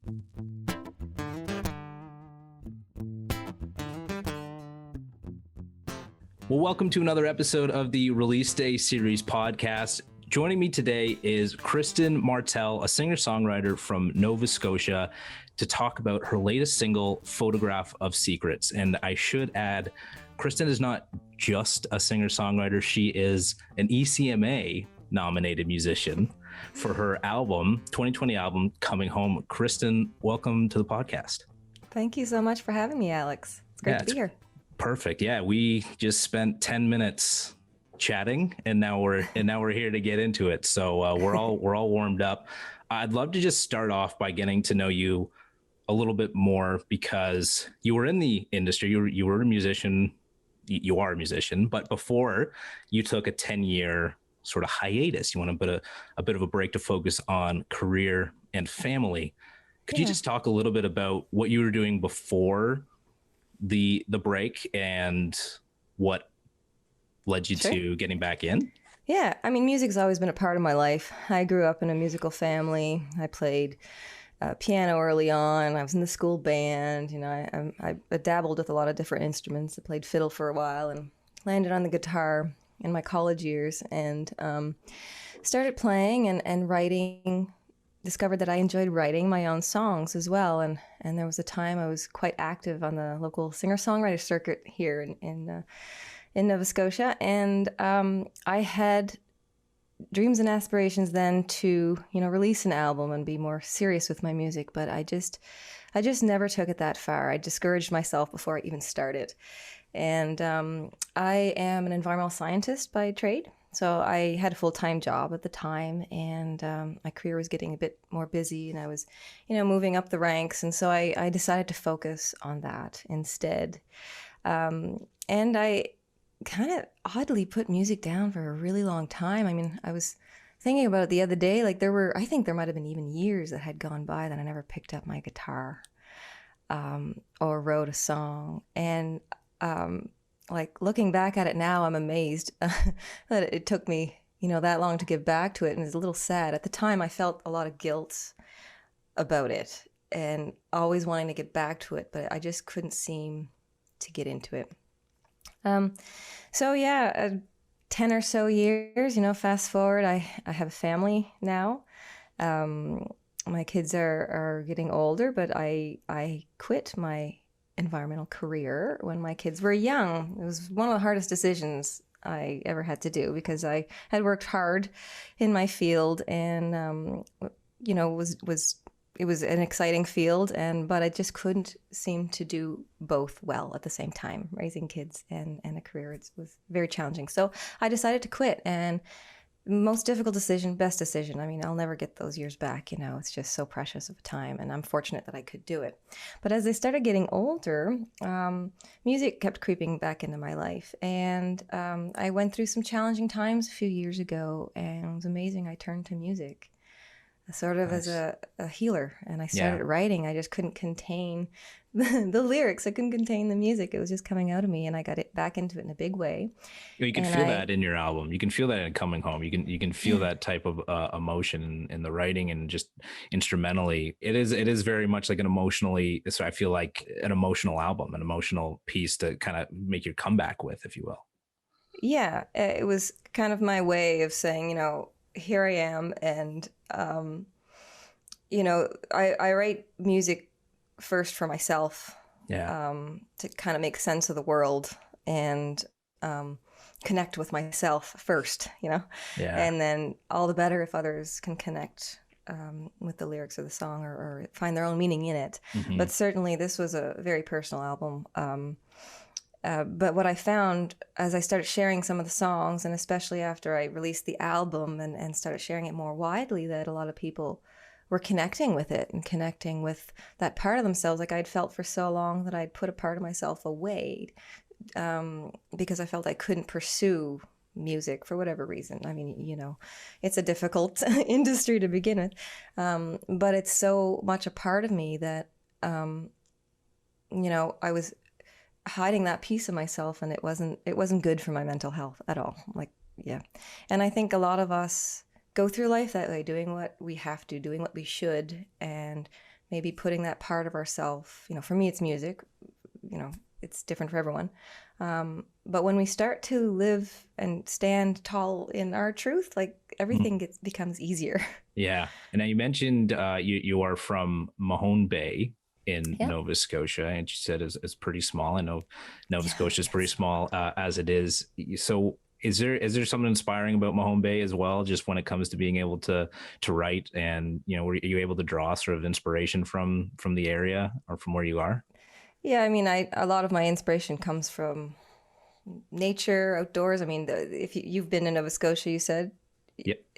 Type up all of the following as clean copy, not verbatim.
Well, welcome to another episode of the Release Day Series podcast. Joining me today is Kristen Martell, a singer-songwriter from Nova Scotia, to talk about her latest single, Photograph of Secrets. And I should add, Kristen is not just a singer-songwriter, she is an ECMA nominated musician for her album, 2020 album, Coming Home. Kristen, welcome to the podcast. Thank you so much for having me, Alex. It's great to be here. Perfect. Yeah, we just spent 10 minutes chatting, and now we're here to get into it. So we're all warmed up. I'd love to just start off by getting to know you a little bit more, because you were in the industry. You were a musician. You are a musician, but before you took a 10-year sort of hiatus, you want a bit of a break to focus on career and family. Could you just talk a little bit about what you were doing before the break and what led you to getting back in? Yeah, I mean, music's always been a part of my life. I grew up in a musical family. I played piano early on. I was in the school band. You know, I dabbled with a lot of different instruments. I played fiddle for a while and landed on the guitar in my college years, and started playing and writing. Discovered that I enjoyed writing my own songs as well, and there was a time I was quite active on the local singer-songwriter circuit here in Nova Scotia, and I had dreams and aspirations then to release an album and be more serious with my music, but I just never took it that far. I discouraged myself before I even started, and I am an environmental scientist by trade. So I had a full-time job at the time, and my career was getting a bit more busy, and I was, moving up the ranks. And so I decided to focus on that instead. And I kind of oddly put music down for a really long time. I mean, I was thinking about it the other day, like I think there might have been even years that had gone by that I never picked up my guitar or wrote a song. And like looking back at it now, I'm amazed that it took me, that long to get back to it. And it's a little sad. At the time, I felt a lot of guilt about it and always wanting to get back to it, but I just couldn't seem to get into it. So yeah, 10 or so years, fast forward, I have a family now. My kids are getting older, but I quit my environmental career when my kids were young. It was one of the hardest decisions I ever had to do, because I had worked hard in my field, and it was an exciting field, but I just couldn't seem to do both well at the same time. Raising kids and a career, it was very challenging. So I decided to quit, and most difficult decision, best decision. I mean, I'll never get those years back, it's just so precious of a time, and I'm fortunate that I could do it. But as I started getting older, music kept creeping back into my life, and I went through some challenging times a few years ago, and it was amazing. I turned to music sort of as a healer, and I started writing. I just couldn't contain the lyrics. I couldn't contain the music. It was just coming out of me, and I got it back into it in a big way. You can feel that in your album. You can feel that in Coming Home. You can feel that type of emotion in the writing, and just instrumentally. It is very much like an emotionally. So I feel like an emotional album, an emotional piece to kind of make your comeback with, if you will. Yeah, it was kind of my way of saying, here I am, and I write music first for myself, to kind of make sense of the world and connect with myself first, and then all the better if others can connect with the lyrics of the song or find their own meaning in it. Mm-hmm. But certainly this was a very personal album. But what I found as I started sharing some of the songs, and especially after I released the album and started sharing it more widely, that a lot of people were connecting with it and connecting with that part of themselves. Like I'd felt for so long that I'd put a part of myself away because I felt I couldn't pursue music for whatever reason. I mean, it's a difficult industry to begin with, but it's so much a part of me that, I was hiding that piece of myself, and it wasn't good for my mental health at all. And I think a lot of us go through life that way, doing what we have to, doing what we should, and maybe putting that part of ourself, for me, it's music, it's different for everyone. But when we start to live and stand tall in our truth, like everything becomes easier. Yeah. And now you mentioned you are from Mahone Bay in Nova Scotia, and you said it's pretty small. I know Nova Scotia is pretty small as it is. So is there something inspiring about Mahone Bay as well, just when it comes to being able to write, and were you able to draw sort of inspiration from the area or from where you are? Yeah, I mean, a lot of my inspiration comes from nature, outdoors. I mean, if you've been in Nova Scotia, you said,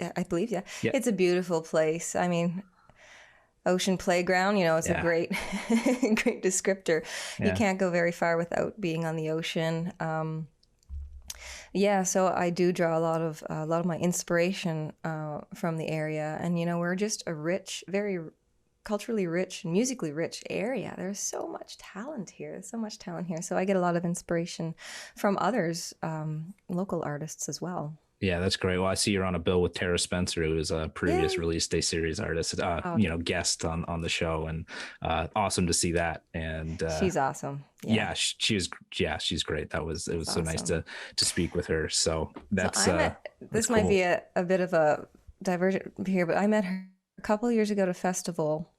I believe, it's a beautiful place. I mean, ocean playground, it's a great, great descriptor. You can't go very far without being on the ocean. So I do draw a lot of my inspiration from the area, and we're just a rich, very culturally rich and musically rich area. There's so much talent here. So I get a lot of inspiration from others, local artists as well. Yeah, that's great. Well, I see you're on a bill with Tara Spencer, who is a previous Release Day series artist, guest on the show, and awesome to see that. And she's awesome. She's great. It was awesome. So nice to speak with her. So that's this might be a bit of a divergent here, but I met her a couple of years ago at a festival,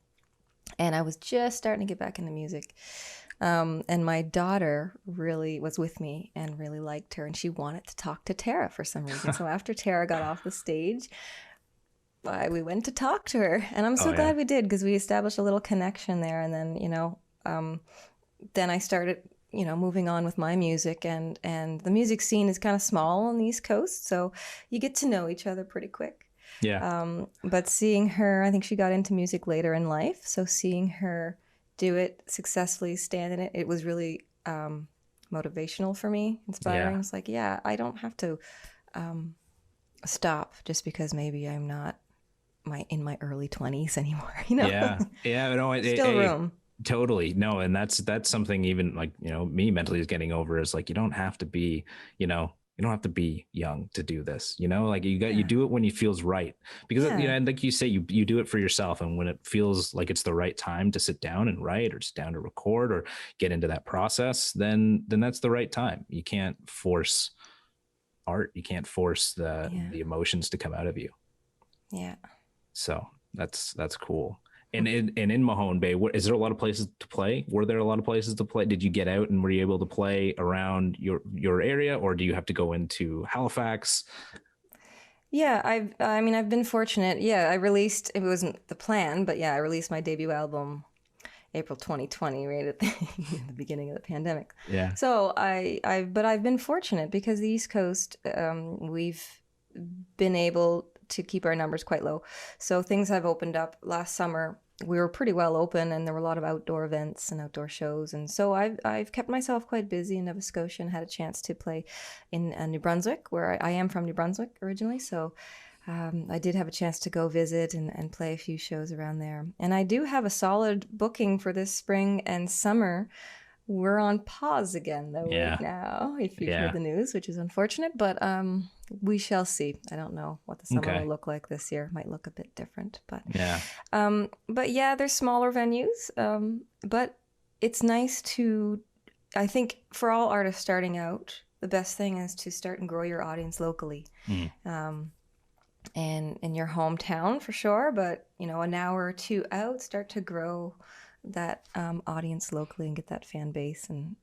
and I was just starting to get back into music. And my daughter really was with me and really liked her, and she wanted to talk to Tara for some reason. So after Tara got off the stage, we went to talk to her, and I'm so glad we did, because we established a little connection there. And then, then I started, moving on with my music, and the music scene is kind of small on the East Coast, so you get to know each other pretty quick. Yeah. But seeing her, I think she got into music later in life. So seeing her do it successfully, stand in it, it was really motivational for me, inspiring. Yeah. It's like, I don't have to stop just because maybe I'm not in my early 20s anymore. Yeah. No, still room. Totally. No, and that's something even like, me mentally is getting over, is like, you don't have to be, you don't have to be young to do this, like you do it when it feels right, because and like you say, you do it for yourself. And when it feels like it's the right time to sit down and write, or sit down to record, or get into that process, then that's the right time. You can't force art. You can't force the emotions to come out of you. Yeah. So that's cool. And in Mahone Bay, is there a lot of places to play? Were there a lot of places to play? Did you get out and were you able to play around your area, or do you have to go into Halifax? Yeah, I've been fortunate. Yeah, I released, it wasn't the plan, but I released my debut album April 2020, right at the beginning of the pandemic. Yeah. So but I've been fortunate, because the East Coast, we've been able to keep our numbers quite low. So things have opened up. Last summer, we were pretty well open, and there were a lot of outdoor events and outdoor shows. And so I've kept myself quite busy in Nova Scotia, and had a chance to play in New Brunswick, where I am from New Brunswick originally. So I did have a chance to go visit and play a few shows around there. And I do have a solid booking for this spring and summer. We're on pause again, though, right now, if you've heard the news, which is unfortunate, but we shall see. I don't know what the summer will look like this year. It might look a bit different, but there's smaller venues, but it's nice to, I think for all artists starting out, the best thing is to start and grow your audience locally. And in your hometown for sure, but an hour or two out, start to grow that audience locally and get that fan base. And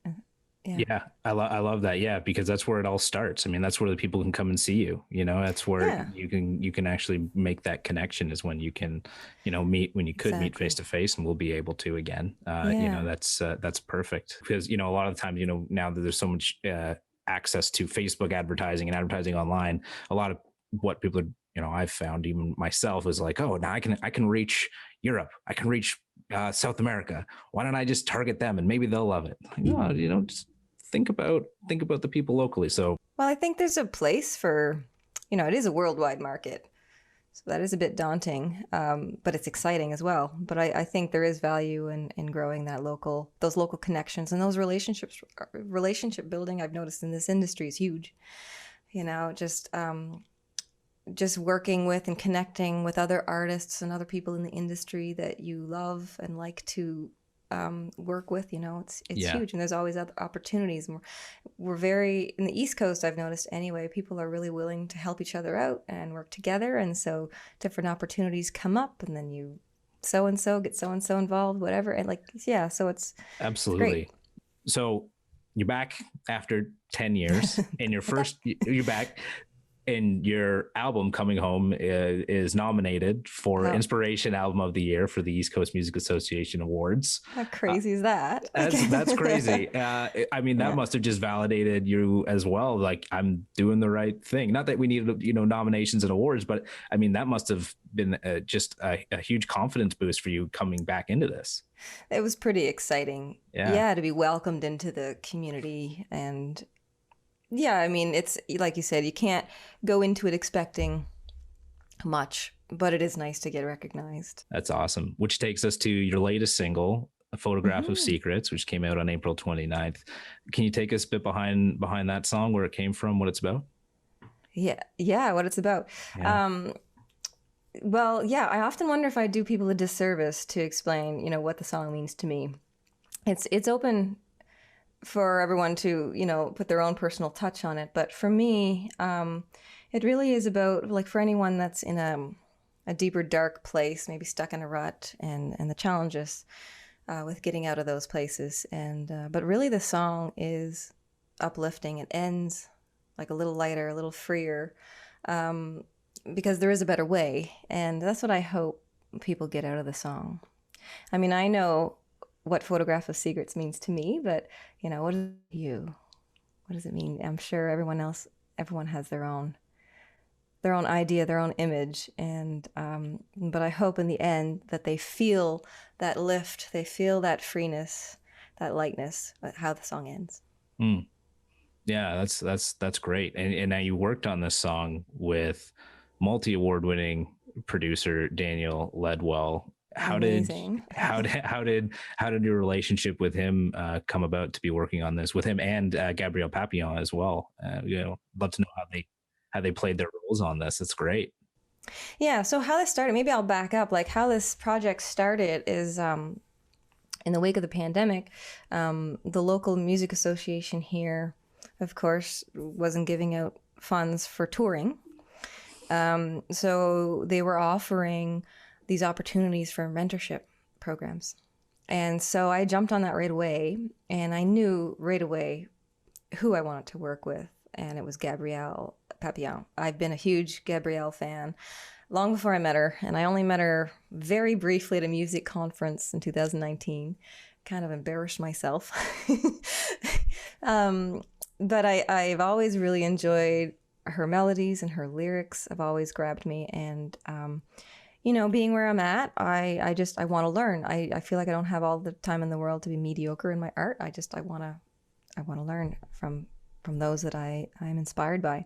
I love that. Yeah, because that's where it all starts. I mean, that's where the people can come and see you. That's where you can actually make that connection, is when you can meet, when you could meet face to face, and we'll be able to again. That's perfect, because a lot of the times, now that there's so much access to Facebook advertising and advertising online, a lot of what people are, I've found, even myself, is like, oh, now I can reach Europe, I can reach South America. Why don't I just target them, and maybe they'll love it? Like, just think about the people locally. So, well, I think there's a place for, it is a worldwide market, so that is a bit daunting, but it's exciting as well. But I think there is value in growing those local connections, and those relationship building. I've noticed in this industry is huge. Just just working with and connecting with other artists and other people in the industry that you love and like to work with, it's huge, and there's always other opportunities. And we're very, in the East Coast, I've noticed anyway, people are really willing to help each other out and work together, and so different opportunities come up, and then you so-and-so get so-and-so involved, whatever, and so it's absolutely great. So you're back after 10 years and you're back, and your album Coming Home is nominated for Inspiration Album of the Year for the East Coast Music Association Awards. How crazy is that? That's crazy. I mean, that must have just validated you as well. Like, I'm doing the right thing. Not that we needed, nominations and awards, but I mean, that must have been just a huge confidence boost for you coming back into this. It was pretty exciting. Yeah, to be welcomed into the community. And yeah, I mean, it's like you said, you can't go into it expecting much, but it is nice to get recognized. That's awesome. Which takes us to your latest single, A Photograph of Secrets, which came out on April 29th. Can you take us a bit behind that song, where it came from, what it's about? Yeah, what it's about. Yeah. Well, yeah, I often wonder if I do people a disservice to explain, what the song means to me. It's open for everyone to, put their own personal touch on it. But for me, it really is about, like, for anyone that's in a deeper, dark place, maybe stuck in a rut, and the challenges with getting out of those places. And but really the song is uplifting. It ends like a little lighter, a little freer, because there is a better way. And that's what I hope people get out of the song. I mean, I know what Photograph of Secrets means to me, but what does it mean? I'm sure everyone has their own idea, their own image, and but I hope in the end that they feel that lift, they feel that freeness, that lightness, how the song ends. Yeah, that's great. And now you worked on this song with multi-award winning producer Daniel Ledwell. How did your relationship with him come about to be working on this with him and Gabrielle Papillon as well? Love to know how they played their roles on this. It's great. Yeah. So how this started, maybe I'll back up. Like, how this project started is in the wake of the pandemic, the local music association here, of course, wasn't giving out funds for touring. So they were offering these opportunities for mentorship programs. And so I jumped on that right away, and I knew right away who I wanted to work with, and it was Gabrielle Papillon. I've been a huge Gabrielle fan long before I met her, and I only met her very briefly at a music conference in 2019. Kind of embarrassed myself. But I've always really enjoyed her melodies, and her lyrics have always grabbed me. And being where I'm at, I want to learn. I feel like I don't have all the time in the world to be mediocre in my art. I want to learn from those that I'm inspired by.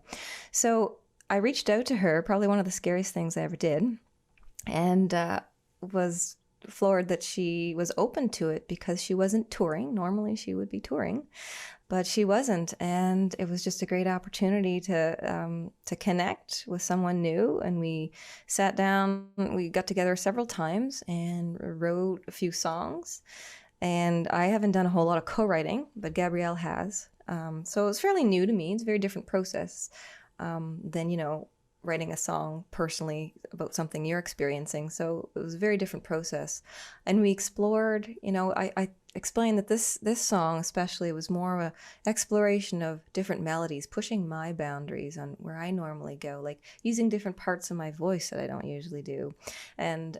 So I reached out to her, probably one of the scariest things I ever did, and was floored that she was open to it, because she wasn't touring. Normally she would be touring, but she wasn't. And it was just a great opportunity to connect with someone new. And we sat down, we got together several times and wrote a few songs. And I haven't done a whole lot of co-writing, but Gabrielle has. So it was fairly new to me. It's a very different process than, writing a song personally about something you're experiencing. So it was a very different process. And we explored, I explained that this song especially was more of a exploration of different melodies, pushing my boundaries on where I normally go, like using different parts of my voice that I don't usually do, and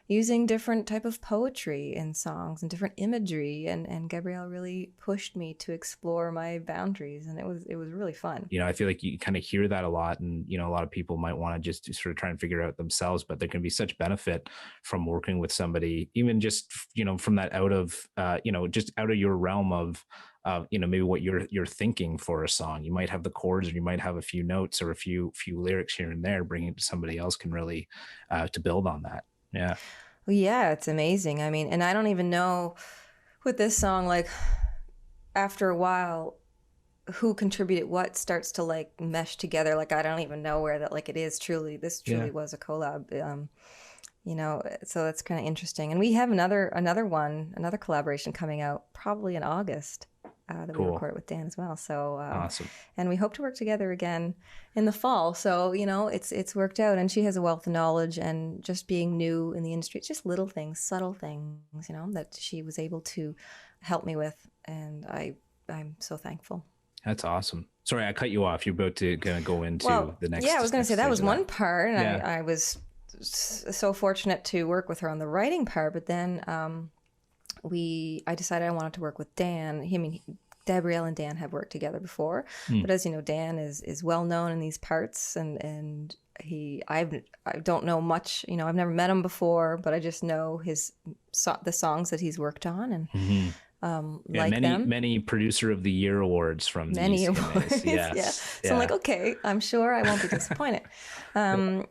using different type of poetry in songs and different imagery. And Gabrielle really pushed me to explore my boundaries, and it was really fun. I feel like you kind of hear that a lot, and a lot of people might want to just sort of try and figure it out themselves, but there can be such benefit from working with somebody, even just from that out of just out of your realm of maybe what you're thinking for a song. You might have the chords, or you might have a few notes or a few lyrics here and there. Bringing it to somebody else can really to build on that. Yeah. Well, yeah, it's amazing. I mean, and I don't even know with this song, like, after a while, who contributed what starts to like mesh together. Like I don't even know where that like this truly was a collab. You know, so that's kind of interesting. And we have another collaboration coming out probably in August that we recorded with Dan as well. So awesome. And we hope to work together again in the fall. So, you know, it's worked out, and she has a wealth of knowledge, and just being new in the industry, it's just little things, subtle things, you know, that she was able to help me with. And I'm so thankful. That's awesome. Sorry, I cut you off. You're about to kind of go into the next. Yeah, I was going to say that was one part, and yeah. I was so fortunate to work with her on the writing part. But then I decided I wanted to work with Dan. Gabrielle and Dan have worked together before, but as you know, Dan is well known in these parts, and I don't know much. You know, I've never met him before, but I just know the songs that he's worked on, and. Like many producer of the year awards from many the ECMAS. awards. Yes. Yeah. So I'm like, okay, I'm sure I won't be disappointed.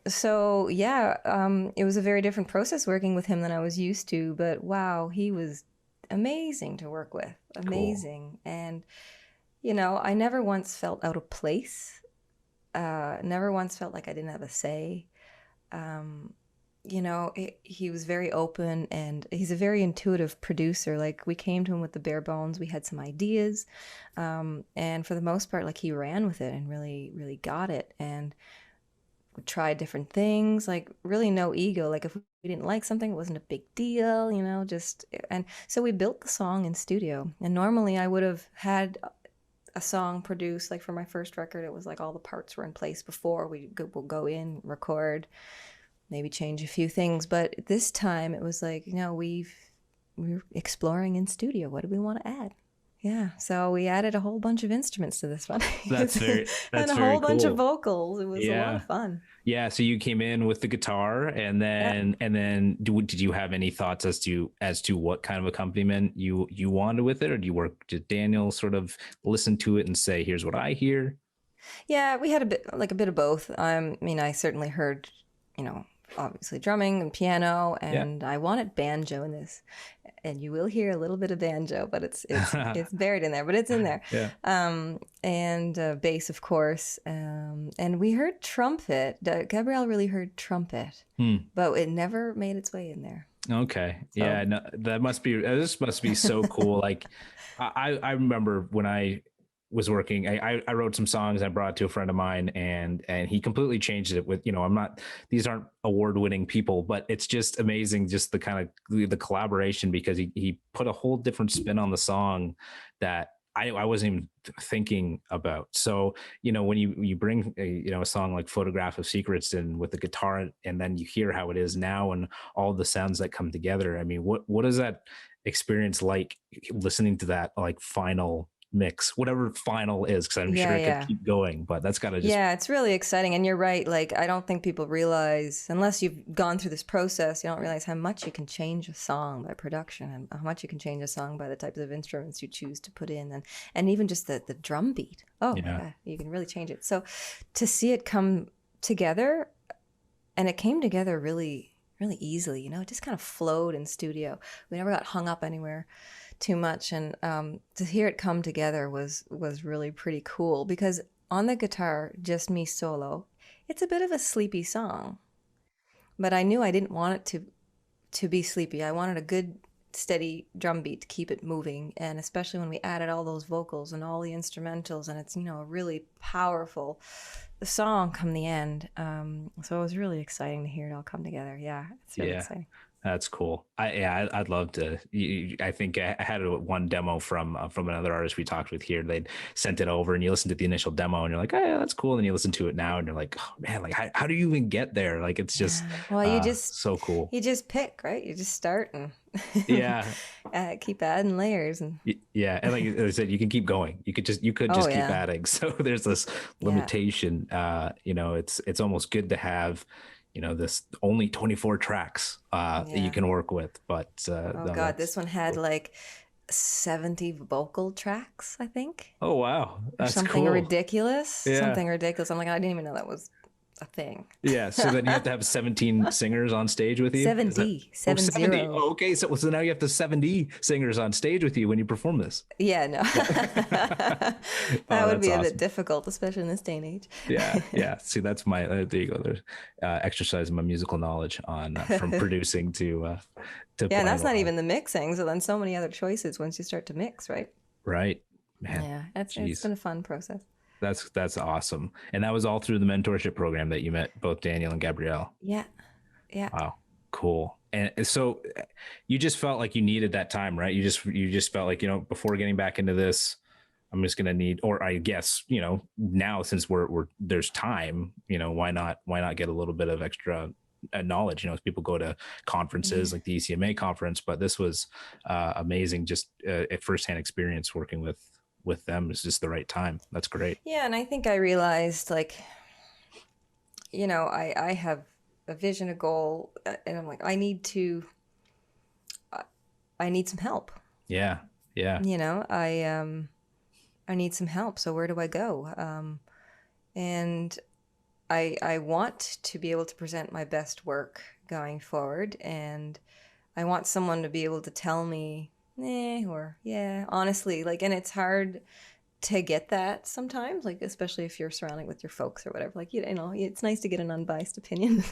So yeah, it was a very different process working with him than I was used to, but wow, he was amazing to work with. Amazing. Cool. And you know, I never once felt out of place. Never once felt like I didn't have a say. You know, he was very open, and he's a very intuitive producer. Like we came to him with the bare bones. We had some ideas, and for the most part, like he ran with it and really, really got it. And we tried different things, like really no ego. Like if we didn't like something, it wasn't a big deal, you know, and so we built the song in studio. And normally I would have had a song produced, like for my first record, it was like all the parts were in place before we'll go in, record, maybe change a few things. But this time it was like, you know, we're exploring in studio. What do we want to add? Yeah. So we added a whole bunch of instruments to this one. That's and a whole bunch of vocals. It was a lot of fun. Yeah. So you came in with the guitar, and then did you have any thoughts as to what kind of accompaniment you wanted with it, or did Daniel sort of listen to it and say, here's what I hear? Yeah, we had a bit of both. I mean, I certainly heard, you know, obviously drumming and piano, and I wanted banjo in this, and you will hear a little bit of banjo, but it's buried in there, but it's in there. And bass, of course, and we heard trumpet. Gabrielle really heard trumpet, but it never made its way in there. Okay. So. Yeah, no, this must be so cool. Like I remember when I was working, I wrote some songs, I brought it to a friend of mine, and he completely changed it with, you know, these aren't award-winning people, but it's just amazing, just the kind of the collaboration, because he put a whole different spin on the song that I wasn't even thinking about. So, you know, when you bring a song like Photograph of Secrets in with the guitar, and then you hear how it is now and all the sounds that come together. I mean, what is that experience like, listening to that like final mix, whatever final is, because I'm sure it could keep going, but that's gotta just it's really exciting. And you're right, like I don't think people realize, unless you've gone through this process, you don't realize how much you can change a song by production, and how much you can change a song by the types of instruments you choose to put in, and even just the drum beat. My God, you can really change it. So to see it come together, and it came together really, really easily, you know, it just kind of flowed in studio. We never got hung up anywhere too much, and to hear it come together was really pretty cool, because on the guitar, just me solo, it's a bit of a sleepy song, but I knew I didn't want it to be sleepy. I wanted a good steady drum beat to keep it moving, and especially when we added all those vocals and all the instrumentals, and it's, you know, a really powerful song come the end. So it was really exciting to hear it all come together. Yeah, it's really exciting. That's cool. I'd love to. I think I had one demo from another artist we talked with here. They'd sent it over, and you listen to the initial demo, and you're like, oh, yeah, that's cool. And you listen to it now, and you're like, oh man, like how do you even get there? Like it's just you just so cool. You just pick, right? You just start and keep adding layers, and and like I said, you can keep going. You could just keep adding. So there's this limitation. You know, it's almost good to have, you know, this only 24 tracks that you can work with, but this one had like 70 vocal tracks, I think. Oh wow, that's something cool. ridiculous. Something ridiculous. I'm like, I didn't even know that was a thing. Yeah. So then you have to have 17 singers on stage with you? 70, Oh, 70. Oh, okay. So now you have the 70 singers on stage with you when you perform this. Yeah, no. That Oh, would that's be a bit awesome. difficult, especially in this day and age. Yeah. Yeah. See, that's my, there you go. There's exercising my musical knowledge on from producing to Yeah, and playing that's not live. even the mixing. So then so many other choices once you start to mix, right? Right. Man. Yeah, it's Jeez. been a fun process. That's awesome. And that was all through the mentorship program that you met both Daniel and Gabrielle. Yeah, yeah. Wow. Cool. And so you just felt like you needed that time, right? You just felt like, before getting back into this, I'm just going to need, or I guess, now since we're there's time, why not get a little bit of extra knowledge, as people go to conferences like the ECMA conference, but this was amazing. Just a firsthand experience working with them is just the right time. That's great. Yeah, and I think I realized, like, I have a vision, a goal, and I'm like, I need some help. Yeah. Yeah. I need some help. So where do I go? And I want to be able to present my best work going forward, and I want someone to be able to tell me, or yeah, honestly, like, and it's hard to get that sometimes, like, especially if you're surrounded with your folks or whatever, like, it's nice to get an unbiased opinion.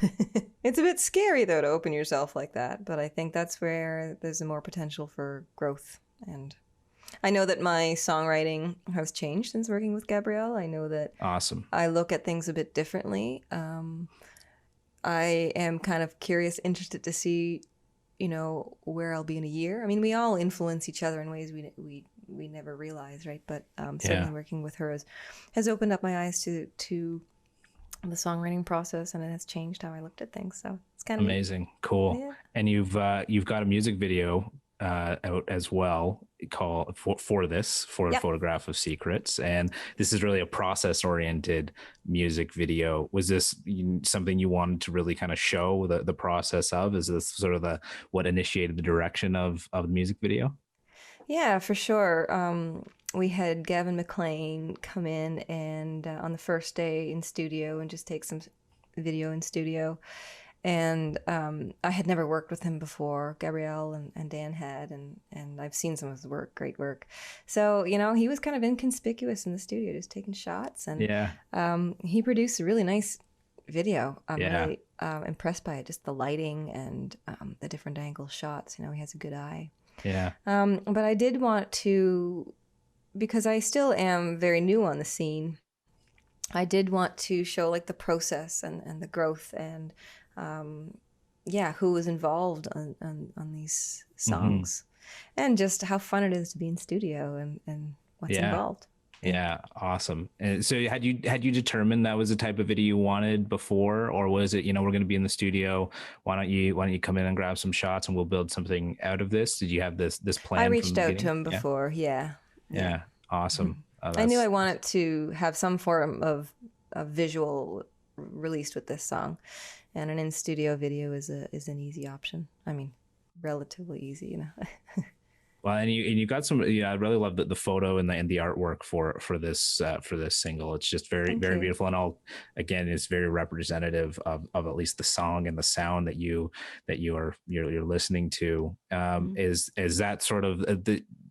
It's a bit scary though to open yourself like that, but I think that's where there's a more potential for growth. And I know that my songwriting has changed since working with Gabrielle. I know that Awesome. I look at things a bit differently. I am kind of curious, interested to see, where I'll be in a year. I mean, we all influence each other in ways we never realize, right? But certainly working with her has opened up my eyes to the songwriting process, and it has changed how I looked at things. So it's kind of amazing. Neat. Cool. Yeah. And you've got a music video out as well called for a photograph of secrets, and this is really a process oriented music video. Was this something you wanted to really kind of show the process of? Is this sort of what initiated the direction of the music video? Yeah, for sure. We had Gavin McLean come in and on the first day in studio and just take some video in studio. And I had never worked with him before. Gabrielle and Dan had, and I've seen some of his work, great work. So, he was kind of inconspicuous in the studio, just taking shots. And he produced a really nice video. I'm really impressed by it, just the lighting and the different angle shots. He has a good eye. Yeah. But I did want to, because I still am very new on the scene, I did want to show like the process and the growth and who was involved on these songs, and just how fun it is to be in studio and what's involved. Yeah, awesome. And so had you determined that was the type of video you wanted before, or was it, we're going to be in the studio, why don't you come in and grab some shots and we'll build something out of this? Did you have this plan? I reached out to him before. Yeah. Awesome. I knew I wanted to have some form of visual released with this song, and an in-studio video is an easy option. I mean, relatively easy, Well, and you got some. Yeah, I really love the photo and the artwork for this single. It's just very beautiful, and it's very representative of at least the song and the sound that you're listening to. Is that sort of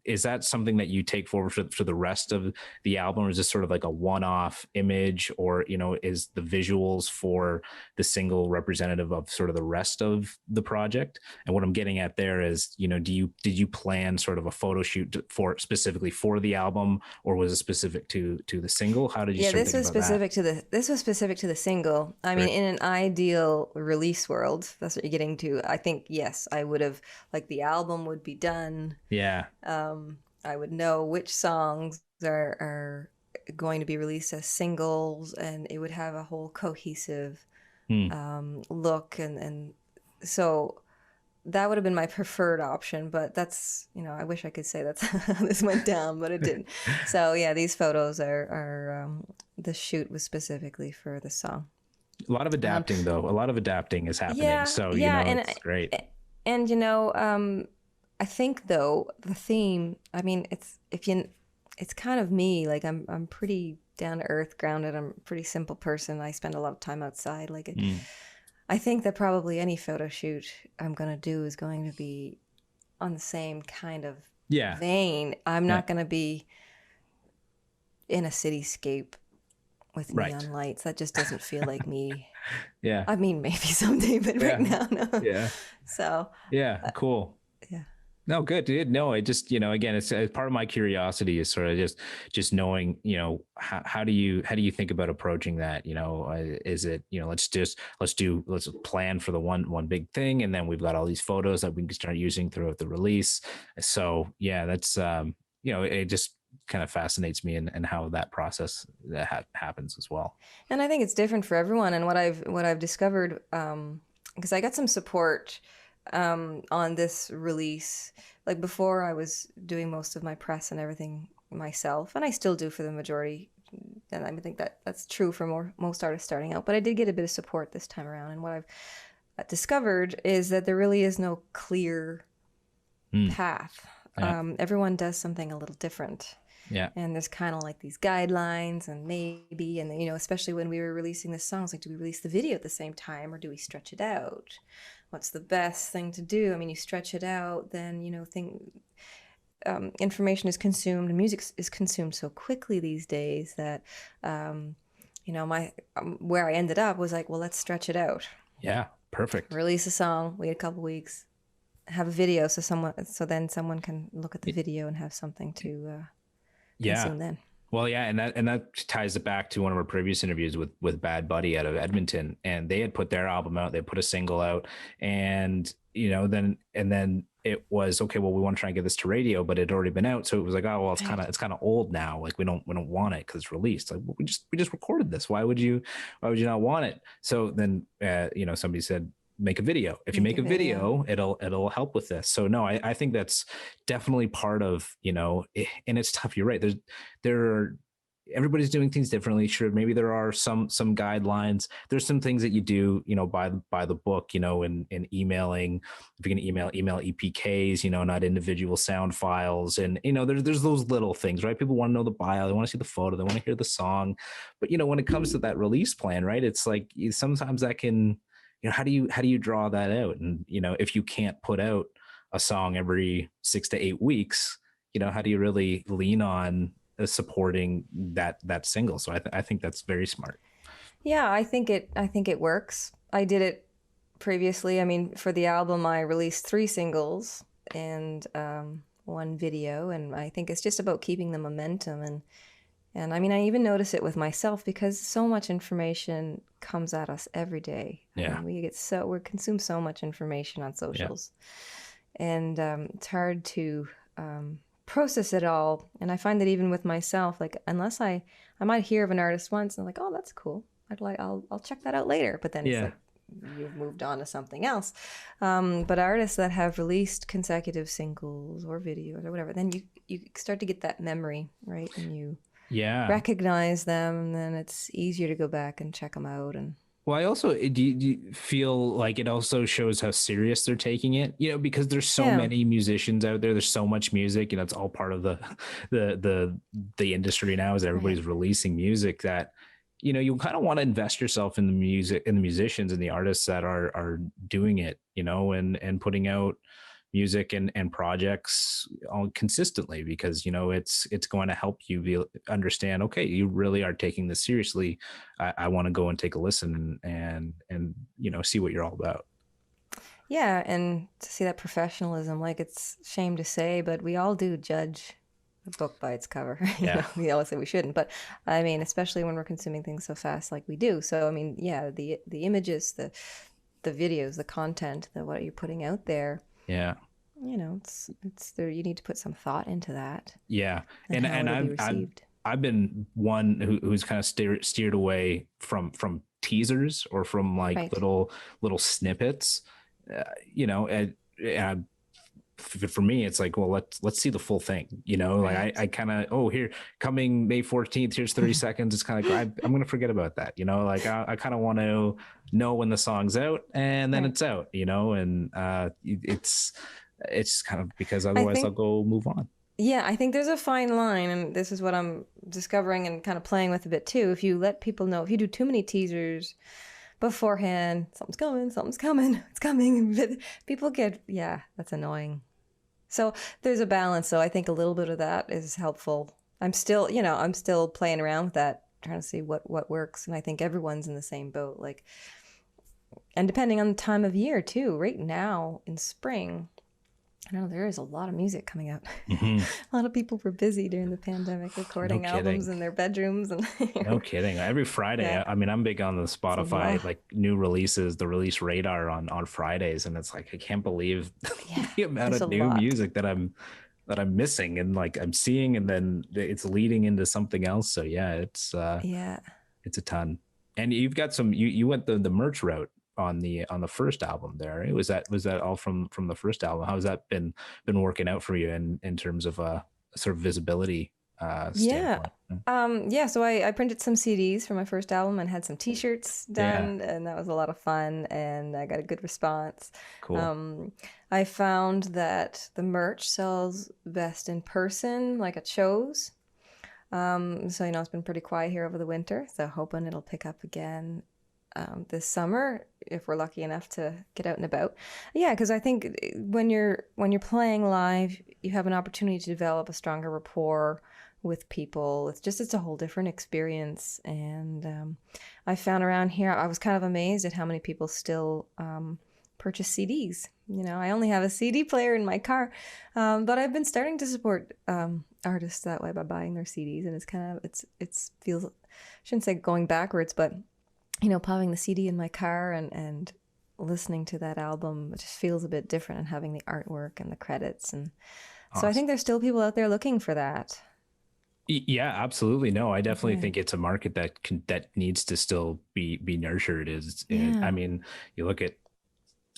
is that something that you take forward for the rest of the album, or is this sort of like a one-off image, or is the visuals for the single representative of sort of the rest of the project? And what I'm getting at there is, did you plan sort of a photo shoot specifically for the album, or was it specific to the single? How did you? This was specific to the single. I mean, in an ideal release world, that's what you're getting to. I think yes, I would have, like, the album would be done. Yeah. I would know which songs are going to be released as singles, and it would have a whole cohesive look, and so that would have been my preferred option. But that's, I wish I could say that's how this went down, but it didn't. So yeah, these photos are the shoot was specifically for the song. A lot of adapting though. A lot of adapting is happening. It's great. And I think though the theme, I mean, it's kind of me. Like I'm pretty down to earth, grounded. I'm a pretty simple person. I spend a lot of time outside. Like, Mm. I think that probably any photo shoot I'm going to do is going to be on the same kind of Yeah. vein. I'm Yeah. not going to be in a cityscape with Right. neon lights. That just doesn't feel like me. Yeah. I mean, maybe someday, but right Yeah. now, no. Yeah. So, Yeah. Cool. yeah. No, good, dude. No, it just, again, it's part of my curiosity is sort of just knowing, how do you think about approaching that? Is it, let's plan for the one big thing. And then we've got all these photos that we can start using throughout the release. So yeah, that's, it just kind of fascinates me and how that process happens as well. And I think it's different for everyone. And what I've discovered, because I got some support on this release. Like before, I was doing most of my press and everything myself, and I still do for the majority. And I think that that's true for most artists starting out. But I did get a bit of support this time around. And what I've discovered is that there really is no clear path. Yeah. Everyone does something a little different. Yeah. And there's kind of like these guidelines and maybe, and especially when we were releasing the songs, like, do we release the video at the same time or do we stretch it out? What's the best thing to do? I mean, you stretch it out, then, information is consumed and music is consumed so quickly these days that, where I ended up was like, well, let's stretch it out. Yeah. Perfect. Release a song, wait a couple weeks, have a video. So then someone can look at the video and have something to, consume then. Well, yeah, and that ties it back to one of our previous interviews with Bad Buddy out of Edmonton, and they had put their album out, they put a single out, and then it was okay. Well, we want to try and get this to radio, but it had already been out, so it was like, oh well, it's kind of old now. Like we don't want it because it's released. Like well, we just recorded this. Why would you not want it? So then somebody said, make a video. If you make a video, it'll help with this. So no, I think that's definitely part of, and it's tough. You're right. Everybody's doing things differently. Sure. Maybe there are some guidelines. There's some things that you do, by the book, and emailing, if you're going to email EPKs, not individual sound files. And, there's those little things, right? People want to know the bio. They want to see the photo. They want to hear the song. But, when it comes to that release plan, right, it's like sometimes that can, how do you draw that out? And, if you can't put out a song every 6 to 8 weeks, how do you really lean on supporting that single? So I think that's very smart. Yeah, I think it works. I did it previously. I mean, for the album, I released 3 singles and 1 video. And I think it's just about keeping the momentum. And I mean, I even notice it with myself because so much information comes at us every day. Yeah. I mean, we consume so much information on socials, and it's hard to process it all. And I find that even with myself, like unless I might hear of an artist once and I'm like, oh, that's cool. I'll check that out later. But then it's like you've moved on to something else. But artists that have released consecutive singles or videos or whatever, then you start to get that memory, right? And you recognize them, and then it's easier to go back and check them out. And well, I also do you feel like it also shows how serious they're taking it, because there's so many musicians out there, there's so much music, it's all part of the industry now, is everybody's releasing music that you kind of want to invest yourself in the music and the musicians and the artists that are doing it, and putting out music and projects consistently, because it's going to help you understand, okay, you really are taking this seriously. I want to go and take a listen and see what you're all about. Yeah, and to see that professionalism, like, it's a shame to say, but we all do judge a book by its cover. We always say we shouldn't, but I mean, especially when we're consuming things so fast like we do. So I mean, the images, the videos, the content, what you're putting out there. Yeah. It's there. You need to put some thought into that. Yeah. And I've been one who's kind of steered away from teasers or from like little snippets, and for me, it's like, well, let's see the full thing, like I kind of, here coming May 14th, here's 30 seconds. It's kind of like, I'm going to forget about that. Like I kind of want to know when the song's out and then it's out, and it's kind of because otherwise I'll go move on. Yeah, I think there's a fine line, and this is what I'm discovering and kind of playing with a bit too. If you let people know, if you do too many teasers beforehand, something's coming, it's coming. People get, yeah, that's annoying. So there's a balance. So I think a little bit of that is helpful. I'm still playing around with that, trying to see what works. And I think everyone's in the same boat. Like, and depending on the time of year too. Right now in spring, I know there is a lot of music coming out. Mm-hmm. A lot of people were busy during the pandemic recording albums in their bedrooms and No kidding. Every Friday, yeah. I mean, I'm big on the Spotify like new releases, the release radar on Fridays, and it's like I can't believe the amount of new music that I'm missing, and like I'm seeing, and then it's leading into something else. So yeah, it's a ton. And you've got some. You went the merch route on the first album there. Right? Was that all from the first album? How's that been working out for you in terms of sort of visibility standpoint? So I printed some CDs for my first album and had some t-shirts done, and that was a lot of fun, and I got a good response. Cool. I found that the merch sells best in person, like at shows. So it's been pretty quiet here over the winter, so hoping it'll pick up again this summer if we're lucky enough to get out and about. Yeah, because I think when you're playing live, you have an opportunity to develop a stronger rapport with people. It's a whole different experience. And I found around here, I was kind of amazed at how many people still purchase CDs. I only have a CD player in my car, but I've been starting to support artists that way by buying their CDs, and it feels, I shouldn't say going backwards, but popping the CD in my car and listening to that album, it just feels a bit different, and having the artwork and the credits. And so I think there's still people out there looking for that. Yeah, absolutely. No, I definitely think it's a market that needs to still be nurtured. I mean, you look at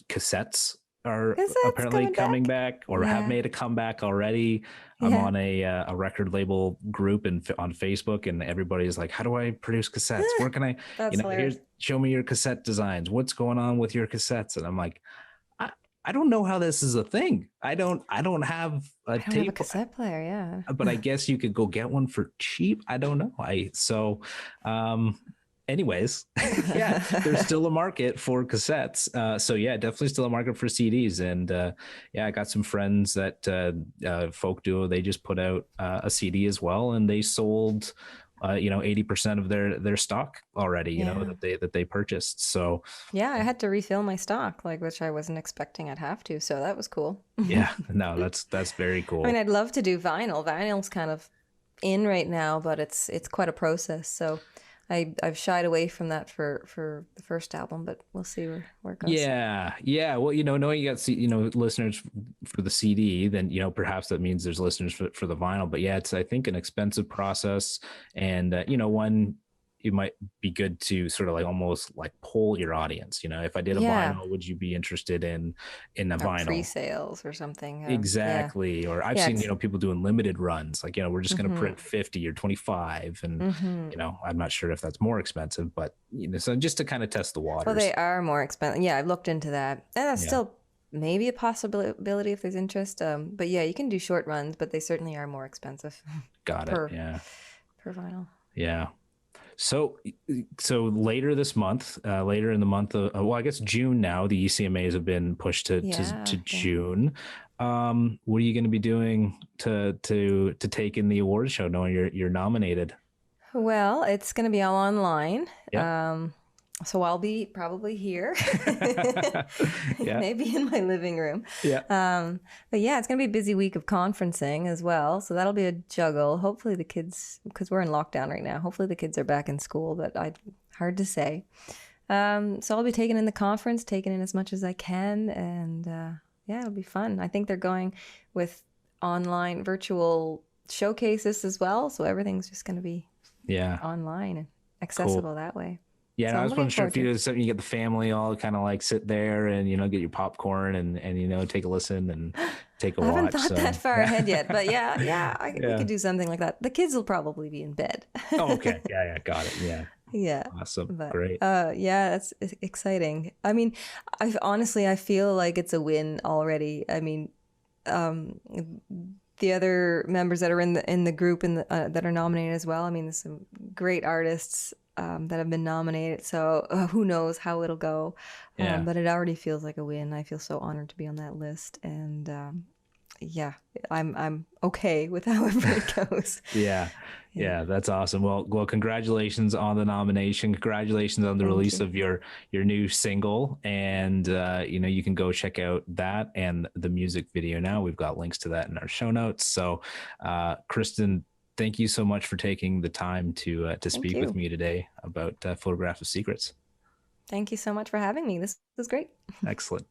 cassettes are apparently coming back or have made a comeback already. I'm on a record label group on Facebook, and everybody's like, how do I produce cassettes? Where can I, show me your cassette designs. What's going on with your cassettes? And I'm like, I don't know how this is a thing. I don't have a tape. Have a cassette player, yeah. But I guess you could go get one for cheap. I don't know. Anyways, yeah, there's still a market for cassettes. So yeah, definitely still a market for CDs. And I got some friends that folk duo, they just put out a CD as well, and they sold 80% of their stock already, that they purchased. So yeah, I had to refill my stock, which I wasn't expecting I'd have to. So that was cool. Yeah, no, that's very cool. I mean, I'd love to do vinyl. Vinyl's kind of in right now, but it's quite a process. So I've shied away from that for the first album, but we'll see where it goes. Yeah. Well, knowing you got listeners for the CD, then perhaps that means there's listeners for the vinyl. But yeah, it's, I think, an expensive process, and one, it might be good to sort of almost poll your audience. If I did a vinyl, would you be interested in a vinyl pre-sales or something? Exactly. Or I've seen people doing limited runs, we're just going to print 50 or 25, and I'm not sure if that's more expensive, but so just to kind of test the waters. Well, they are more expensive. Yeah, I've looked into that, and that's still maybe a possibility if there's interest. But yeah, you can do short runs, but they certainly are more expensive. Got it. Yeah. Per vinyl. Yeah. So later this month, later in the month of, I guess June now, the ECMAs have been pushed to June. What are you going to be doing to take in the award show, knowing you're nominated? Well, it's going to be all online. Yeah. So I'll be probably here, maybe in my living room. Yeah. But yeah, it's going to be a busy week of conferencing as well. So that'll be a juggle. Hopefully the kids, because we're in lockdown right now, hopefully the kids are back in school, but hard to say. So I'll be taking in the conference, taking in as much as I can. And it'll be fun. I think they're going with online virtual showcases as well. So everything's just going to be online and accessible that way. Yeah, so I was wondering if you do something, you get the family all kind of sit there and, get your popcorn and take a listen and take a watch. I haven't thought that far ahead yet, but we could do something like that. The kids will probably be in bed. Oh, okay. Yeah. Got it. Yeah. Yeah. Awesome. But, great. That's exciting. I mean, I feel like it's a win already. I mean, the other members that are in the group that are nominated as well. I mean, there's some great artists that have been nominated. So who knows how it'll go? Yeah. But it already feels like a win. I feel so honored to be on that list, and yeah, I'm okay with however it goes. Yeah. Yeah, that's awesome. Well, congratulations on the nomination. Congratulations on the Thank release you. of your new single, and you can go check out that and the music video now. We've got links to that in our show notes. So, Kristen, thank you so much for taking the time to Thank speak with you. me today about Photographs of Secrets. Thank you so much for having me. This was great. Excellent.